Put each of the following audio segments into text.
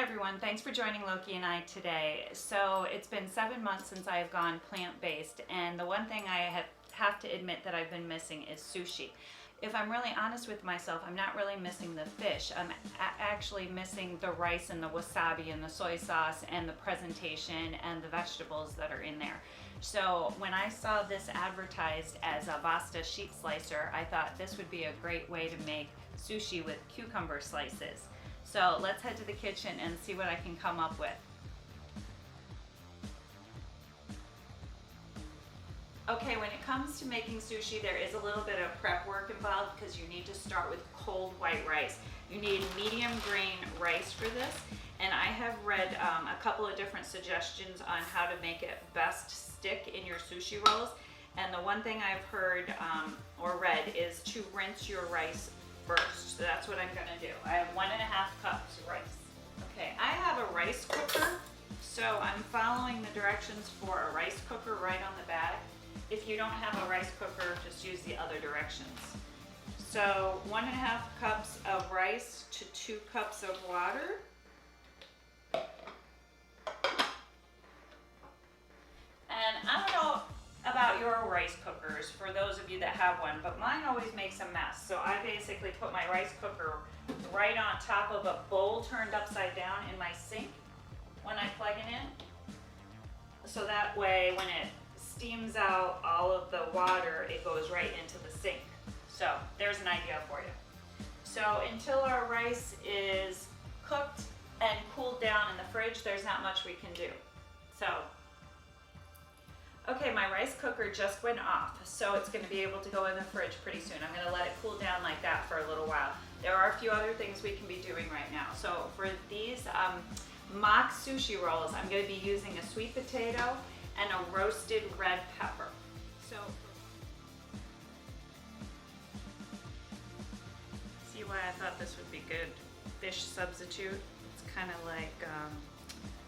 everyone, thanks for joining Loki and I today. So it's been 7 months since I have gone plant-based, and the one thing I have to admit that I've been missing is sushi. If I'm really honest with myself, I'm not really missing the fish. I'm actually missing the rice and the wasabi and the soy sauce and the presentation and the vegetables that are in there. So when I saw this advertised as a Vasta Sheet Slicer, I thought this would be a great way to make sushi with cucumber slices. So let's head to the kitchen and see what I can come up with. Okay, when it comes to making sushi, there is a little bit of prep work involved because you need to start with cold white rice. You need medium grain rice for this, and I have read a couple of different suggestions on how to make it best stick in your sushi rolls. And the one thing I've heard or read is to rinse your rice first. So that's what I'm gonna do. I have 1.5 cups of rice. Okay, I have a rice cooker, so I'm following the directions for a rice cooker right on the bag. If you don't have a rice cooker, just use the other directions. So 1.5 cups of rice to 2 cups of water. And I don't know about your rice cookers, for those of you that have one, but mine always makes a mess. So I basically put my rice cooker right on top of a bowl turned upside down in my sink when I plug it in. So that way when it steams out all of the water, it goes right into the sink. So there's an idea for you. So until our rice is cooked and cooled down in the fridge, there's not much we can do. So, okay, my rice cooker just went off, so it's gonna be able to go in the fridge pretty soon. I'm gonna let it cool down like that for a little while. There are a few other things we can be doing right now. So for these mock sushi rolls, I'm gonna be using a sweet potato and a roasted red pepper. So, see why I thought this would be good fish substitute? It's kind of like,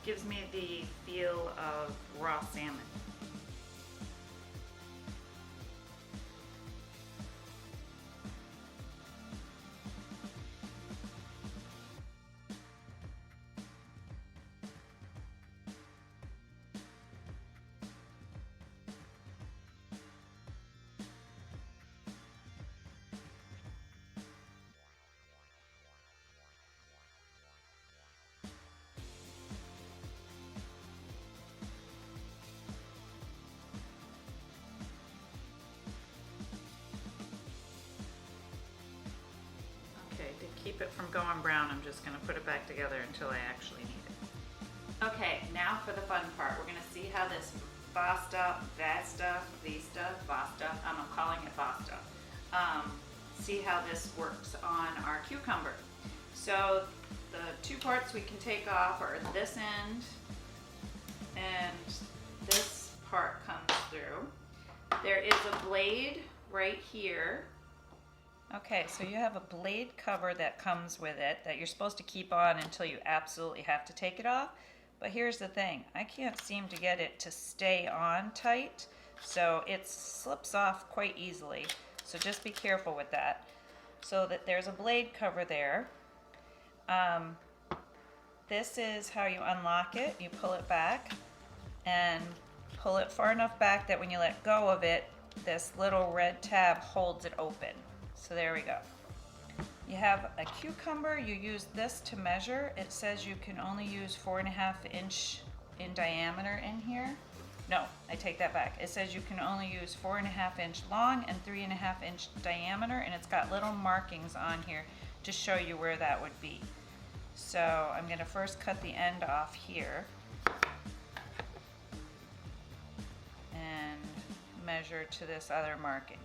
gives me the feel of raw salmon. To keep it from going brown, I'm just gonna put it back together until I actually need it. Okay, now for the fun part. We're gonna see how this Vasta, I'm calling it Vasta. See how this works on our cucumber. So the 2 parts we can take off are this end and this part comes through. There is a blade right here. Okay, so you have a blade cover that comes with it that you're supposed to keep on until you absolutely have to take it off. But here's the thing, I can't seem to get it to stay on tight, so it slips off quite easily. So just be careful with that. So that there's a blade cover there. This is how you unlock it. You pull it back and pull it far enough back that when you let go of it, this little red tab holds it open. So there we go. You have a cucumber, you use this to measure. It says you can only use 4.5 inch in diameter in here. No, I take that back. It says you can only use 4.5 inch long and 3.5 inch diameter, and it's got little markings on here to show you where that would be. So I'm gonna first cut the end off here and measure to this other marking.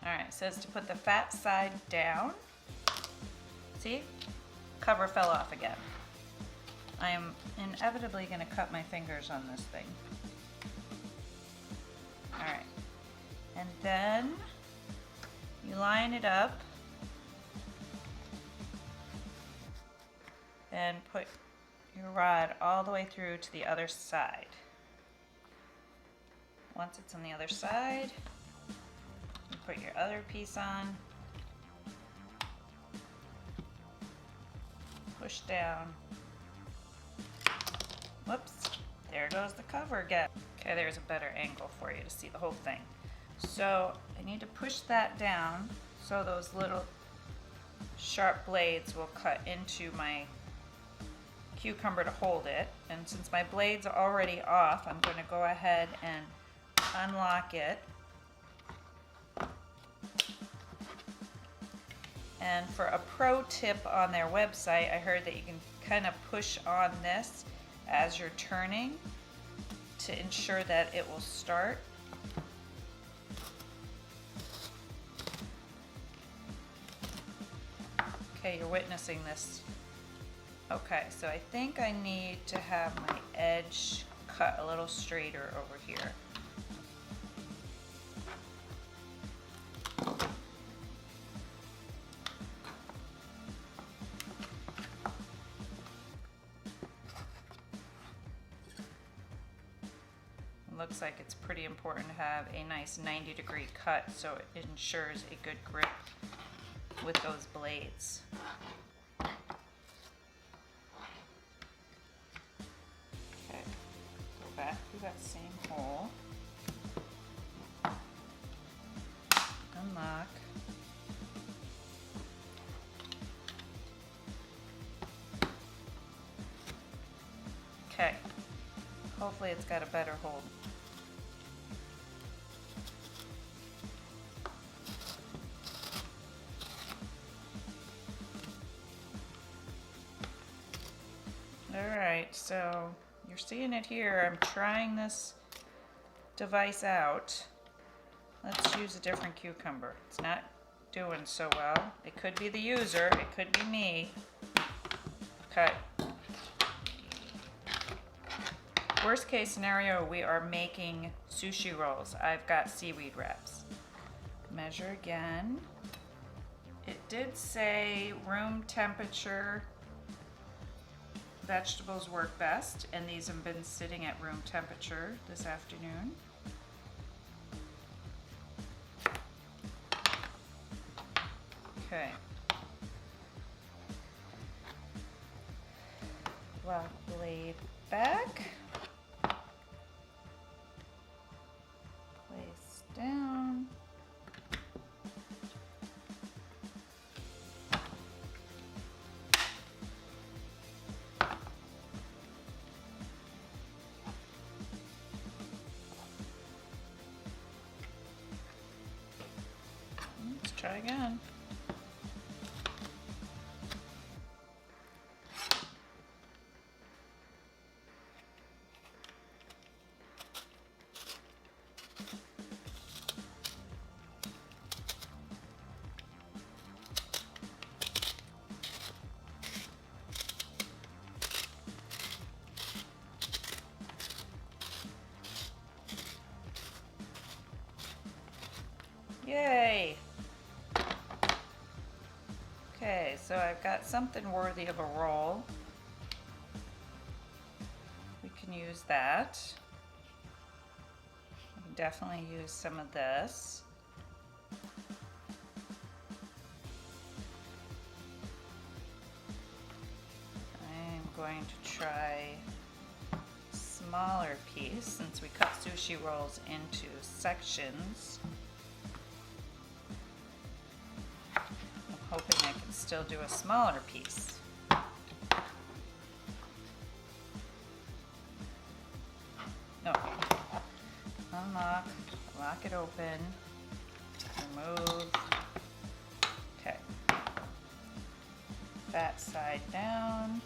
All right, it says to put the fat side down. See? Cover fell off again. I am inevitably going to cut my fingers on this thing. All right. And then you line it up and put your rod all the way through to the other side. Once it's on the other side, you put your other piece on push down. Whoops, there goes the cover again. Okay, there's a better angle for you to see the whole thing. So I need to push that down so those little sharp blades will cut into my cucumber to hold it. And since my blades are already off, I'm going to go ahead and unlock it. And for a pro tip on their website, I heard that you can kind of push on this as you're turning to ensure that it will start. Okay, you're witnessing this. Okay, so I think I need to have my edge cut a little straighter over here. Looks like it's pretty important to have a nice 90-degree cut so it ensures a good grip with those blades. Okay, go back through that same hole. Unlock. Okay, hopefully it's got a better hold. Alright, so you're seeing it here. I'm trying this device out. Let's use a different cucumber. It's not doing so well. It could be the user, it could be me. Cut. Worst case scenario, we are making sushi rolls. I've got seaweed wraps. Measure again. It did say room temperature vegetables work best, and these have been sitting at room temperature this afternoon. Okay. Lock blade back. Place down. Let's try again. Yay! Okay, so I've got something worthy of a roll. We can use that. We can definitely use some of this. I'm going to try a smaller piece since we cut sushi rolls into sections. Hoping I can still do a smaller piece. No. Unlock, lock it open, remove. Okay. That side down.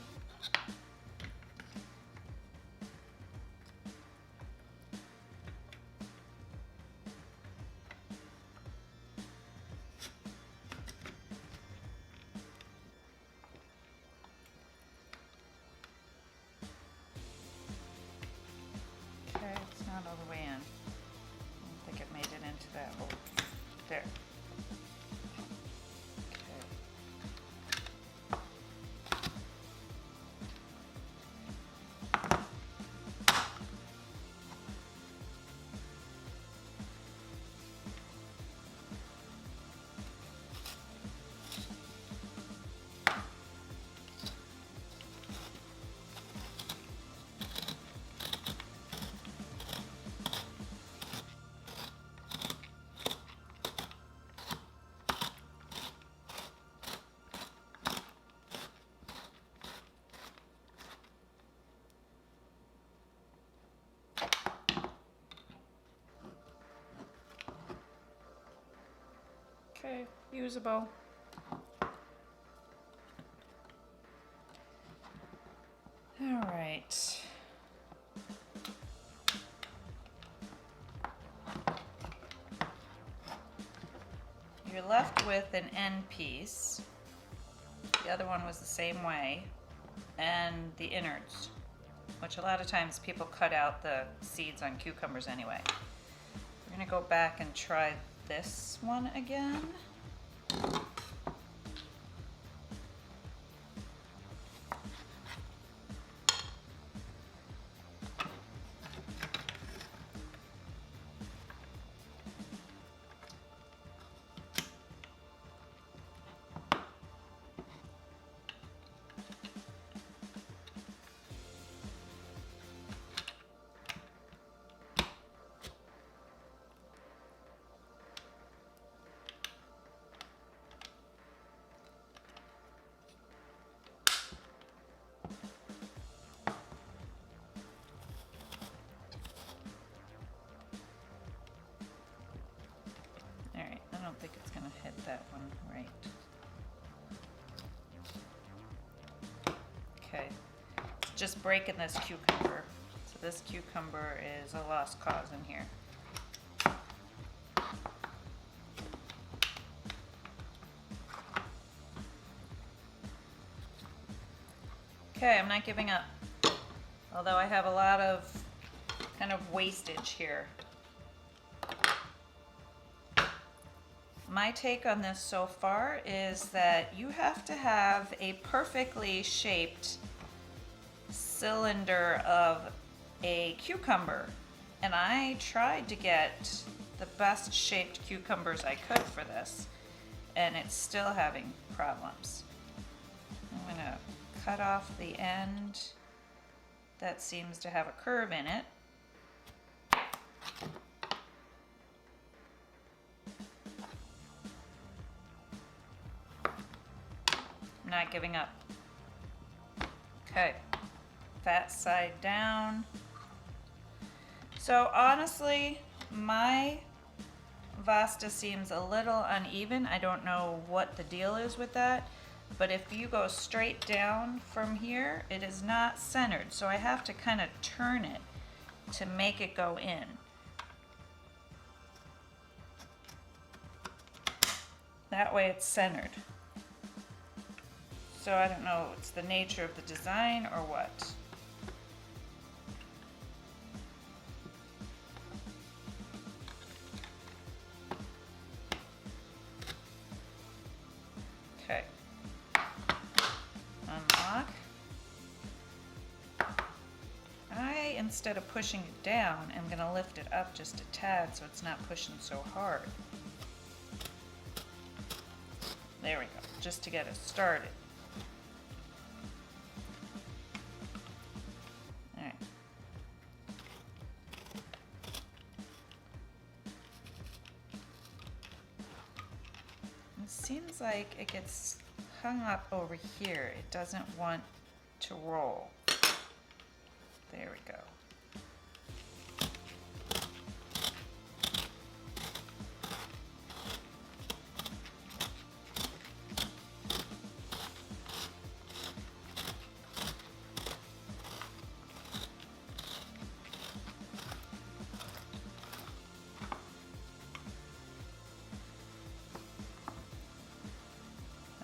It's not all the way in. I don't think it made it into that hole. There. Okay, usable. All right. You're left with an end piece. The other one was the same way, and the innards, which a lot of times people cut out the seeds on cucumbers anyway. We're gonna go back and try this one again. I don't think it's going to hit that one right. Okay, it's just breaking this cucumber. So this cucumber is a lost cause in here. Okay, I'm not giving up. Although I have a lot of kind of wastage here. My take on this so far is that you have to have a perfectly shaped cylinder of a cucumber. And I tried to get the best shaped cucumbers I could for this, and it's still having problems. I'm gonna cut off the end that seems to have a curve in it. Not giving up. Okay, that side down. So honestly, my Vasta seems a little uneven. I don't know what the deal is with that, but if you go straight down from here, it is not centered. So I have to kind of turn it to make it go in. That way it's centered. So I don't know, it's the nature of the design or what. Okay. Unlock. Instead of pushing it down, I'm going to lift it up just a tad so it's not pushing so hard. There we go, just to get it started. Seems like it gets hung up over here. It doesn't want to roll. There we go.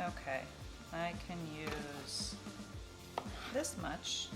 Okay, I can use this much